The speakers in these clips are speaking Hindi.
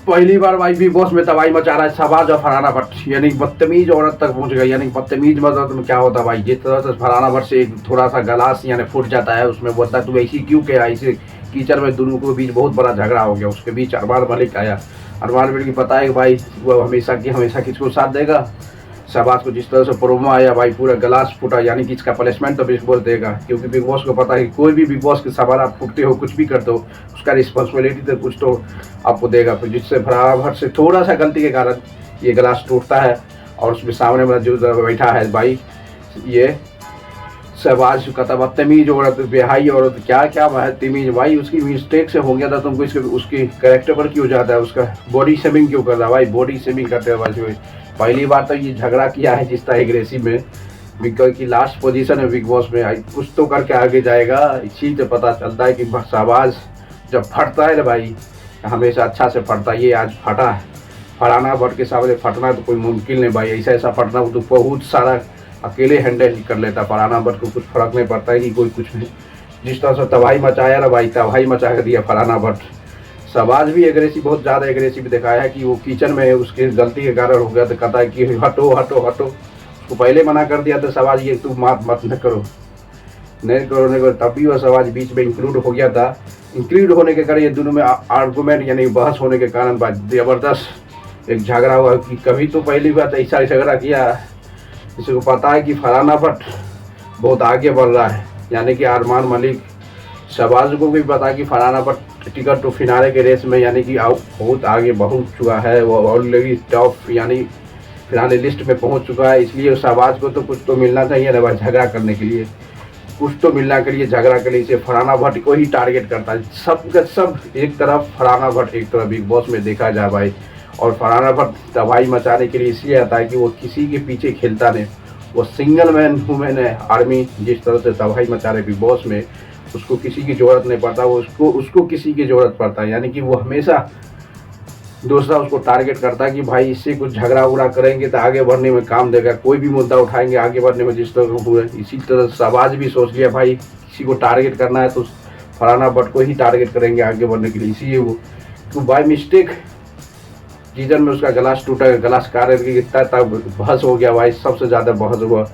पहली बार भाई बिग बॉस में तबाही मचा रहा है शहबाज और फरहाना भट्ट, यानी बदतमीज औरत तक पहुंच गई। यानी बदतमीज मतलब में क्या होता है भाई, जिस तरह से फरहाना भट्ट से थोड़ा सा गलास यानी फूट जाता है, उसमें बोलता है तू ऐसी क्यों किया, इसे कीचड़ में दोनों के बीच बहुत बड़ा झगड़ा हो गया। उसके बीच अरमान मलिक आया। अरमान मलिक की पता है कि भाई वो हमेशा की हमेशा किसको साथ देगा, शहबाज को। जिस तरह से प्रोमो आया भाई पूरा गिलास फूटा, यानी कि इसका पनिशमेंट तो बिग बॉस देगा, क्योंकि बिग बॉस को पता है कि कोई भी बिग बॉस के सवाल आप फूटते हो, कुछ भी करते हो, उसका रिस्पॉन्सिबिलिटी तो कुछ तो आपको देगा। फिर जिससे फरहाना भट्ट से थोड़ा सा गलती के कारण ये गिलास टूटता है, और उसमें सामने वाला जो बैठा है भाई ये शहबाज का था बदतमीज औरत, बेहाई औरत, क्या क्या बदतमीज भाई, उसकी मिस्टेक से हो गया था, तुमको इसके उसकी कैरेक्टर पर क्यों जाता है, उसका बॉडी शेमिंग क्यों कर रहा है भाई, बॉडी शेमिंग करते हैं भाई। पहली बार तो ये झगड़ा किया है जिस तरह एग्रेसिव में, बिग की लास्ट पोजीशन है बिग बॉस में, कुछ तो करके आगे जाएगा। इसी से पता चलता है कि शहबाज जब फटता है ना भाई हमेशा अच्छा से फटता है। ये आज फटा है, फरहाना भट्ट के सामने फटना तो कोई मुमकिन नहीं भाई, ऐसा ऐसा फटना तो बहुत सारा अकेले हैंडल कर लेता। फरहाना भट्ट को कुछ फर्क नहीं पड़ता है कि कोई कुछ नहीं। जिस तरह से तबाही मचाया ना भाई, तबाही मचा कर दिया फरहाना भट्ट। शहबाज भी एग्रेसिव, बहुत ज़्यादा एग्रेसिव दिखाया है कि वो किचन में उसकी गलती के कारण हो गया, तो कहता है कि हटो हटो हटो। उसको पहले मना कर दिया था शहबाज ये तू मत न करो, नहीं करो नहीं करो, तब भी वह शहबाज बीच में इंक्लूड हो गया था। इंक्लूड होने के कारण ये दोनों में आर्गूमेंट यानी बहस होने के कारण ज़बरदस्त एक झगड़ा हुआ। कि कभी तो पहली बात ऐसा झगड़ा किया, किसी को पता है कि फरहाना भट्ट बहुत आगे बढ़ रहा है, यानी कि अरमान मलिक शहबाज को भी पता है कि Farhana Bhatt ticket to finale के रेस में यानी कि बहुत आगे पहुंच चुका है, वो ऑलरेडी टॉप यानी फिनाले लिस्ट में पहुंच चुका है। इसलिए शहबाज को तो कुछ तो मिलना चाहिए ना भाई, झगड़ा करने के लिए कुछ तो मिलना के लिए झगड़ा के लिए इसे फरहाना भट्ट को ही टारगेट करता है। सब का सब एक तरफ फरहाना भट्ट, एक तरफ बिग बॉस में देखा जाए भाई। और फरहाना भट्ट तबाही मचाने के लिए इसलिए आता है कि वो किसी के पीछे खेलता नहीं, वो सिंगल मैन वुमेन है आर्मी। जिस तरह से तबाही मचा रहे बिग बॉस में, उसको किसी की ज़रूरत नहीं पड़ता, वो उसको किसी की ज़रूरत पड़ता है। यानी कि वो हमेशा दूसरा उसको टारगेट करता है कि भाई इससे कुछ झगड़ा उगड़ा करेंगे तो आगे बढ़ने में काम देगा, कोई भी मुद्दा उठाएंगे आगे बढ़ने में। जिस तरह हुए इसी तरह शहबाज भी सोच लिया भाई किसी को टारगेट करना है तो फरहाना भट्ट को ही टारगेट करेंगे आगे बढ़ने के लिए। इसीलिए वो तो बाय मिस्टेक सीजन में उसका गिलास टूटा, गिलास कार्य तब बहस हो गया भाई, सबसे ज़्यादा बहस हुआ।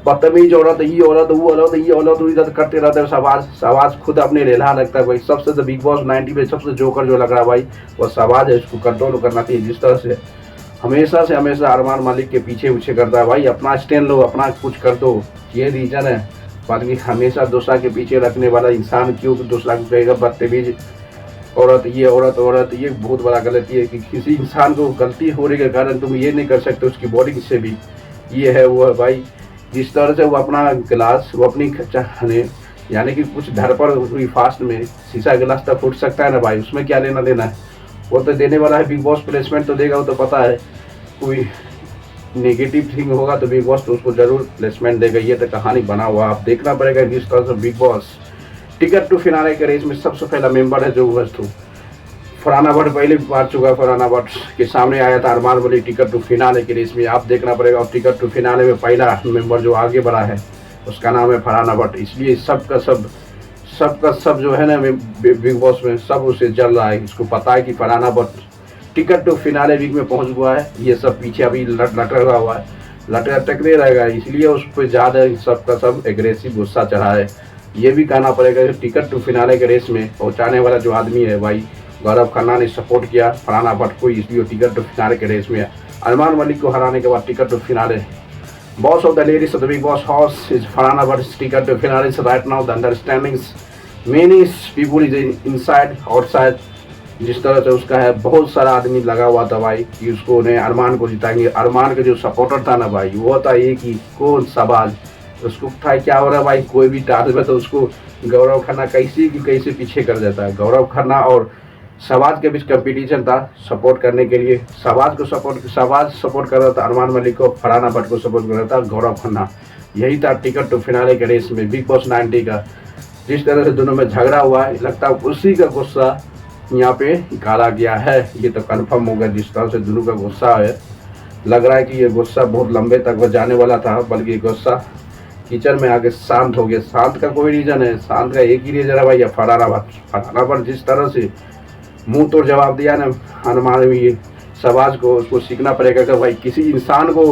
बदतमीज औरत, ये औरत वो औरत, ये औरत इधर करते रहते हैं। शहबाज खुद अपने रेला लगता है भाई। सबसे तो बिग बॉस 90 में सबसे जोकर जो लग रहा है भाई वो शहबाज है, उसको कंट्रोल करना चाहिए। जिस तरह से हमेशा अरमान मलिक के पीछे करता है भाई, अपना स्टैंड लो, अपना कुछ कर दो, ये रीज़न है। बाकी हमेशा दूसरा के पीछे रखने वाला इंसान क्यों दूसरा को कहेगा बदतमीज औरत, ये औरत, ये बहुत बड़ा गलती है कि किसी इंसान को गलती होने के कारण तुम ये नहीं कर सकते उसकी बॉडी से भी ये है वो है भाई। जिस तरह से वो अपना गिलास वो अपनी चाहने यानी कि कुछ धर पर हुई फास्ट में शीशा गिलास तक फूट सकता है ना भाई, उसमें क्या लेना देना है। वो तो देने वाला है बिग बॉस, प्लेसमेंट तो देगा, वो तो पता है। कोई नेगेटिव थिंग होगा तो बिग बॉस तो उसको जरूर प्लेसमेंट देगा, ये तो कहानी बना हुआ। आप देखना पड़ेगा जिस तरह से Bigg Boss ticket to finale के रेस में सबसे पहला मेंबर है जो वस्तु फरहाना भट्ट पहले भी मार चुका है। फरहाना भट्ट के सामने आया था Armaan Malik ticket to finale के रेस में, आप देखना पड़ेगा। और टिकट टू फिनाले में पहला मेंबर जो आगे बढ़ा है उसका नाम है फरहाना भट्ट। इसलिए सबका सब जो है ना बिग बॉस में सब उसे जल रहा है। इसको पता है कि Farhana Bhatt ticket to finale week में पहुंच हुआ है, ये सब पीछे अभी लटका हुआ है, लटकते रहेगा। इसलिए उस पर ज़्यादा सबका सब एग्रेसिव गुस्सा चढ़ा है। ये भी कहना पड़ेगा कि टिकट टू फिनाले के रेस में पहुंचाने वाला जो आदमी है भाई गौरव खन्ना ने सपोर्ट किया फरहाना भट्ट को, इसलिए टिकट टू फिनाले के रेस में अरमान मलिक को हराने के बाद ticket to finale boss of the ladies of the Bigg Boss house is Farhana Bhatt ticket to finale right now the understandings many people is inside outside. जिस तरह से उसका है बहुत सारा आदमी लगा हुआ था भाई कि उसको उन्हें अरमान को जिताएंगे। अरमान के जो सपोर्टर था ना भाई वो था एक ही कौन शहबाज, उसको था क्या हो रहा है भाई, कोई भी टास्क में तो उसको गौरव खन्ना कैसे पीछे कर देता है। गौरव खन्ना और शहबाज के बीच कंपटीशन था सपोर्ट करने के लिए। शहबाज सपोर्ट कर रहा था अरमान मलिक को, फरहाना भट्ट को सपोर्ट कर रहा था गौरव खन्ना। यही था टिकट टू फिनाले के रेस में बिग बॉस 90 का। जिस तरह से दोनों में झगड़ा हुआ है लगता है उसी का गुस्सा यहाँ पे निकाला गया है, ये तो कंफर्म हो गया। जिस तरह से दोनों का गुस्सा है लग रहा है कि ये गुस्सा बहुत लंबे तक वो जाने वाला था, बल्कि गुस्सा किचन में आके शांत हो गया। शांत का कोई रीज़न है, शांत का एक ही रीज़न है भाई फरहाना भट्ट। जिस तरह से मुंह तोड़ जवाब दिया ना हनुमान भी शहबाज को उसको सीखना पड़ेगा कि भाई किसी इंसान को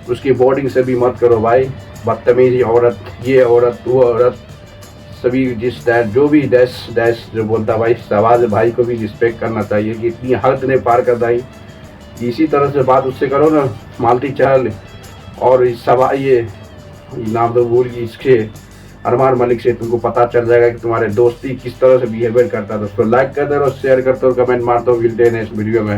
उसकी बॉडी से भी मत करो भाई। बदतमीज औरत, ये औरत, वो औरत, सभी जिस डैश जो भी डैश डैश जो बोलता भाई, शहबाज भाई को भी रिस्पेक्ट करना चाहिए कि इतनी हद ने पार कर दाई। इसी तरह से बात उससे करो ना, मालती चहल और सभा ये नाम तो भूल गई इसके, अरमान मलिक से तुमको पता चल जाएगा कि तुम्हारे दोस्ती किस तरह से बिहेवियर करता है। तो उसको लाइक कर दो, शेयर करते हो, कमेंट मारते हो। मिलते हैं नेक्स्ट वीडियो में।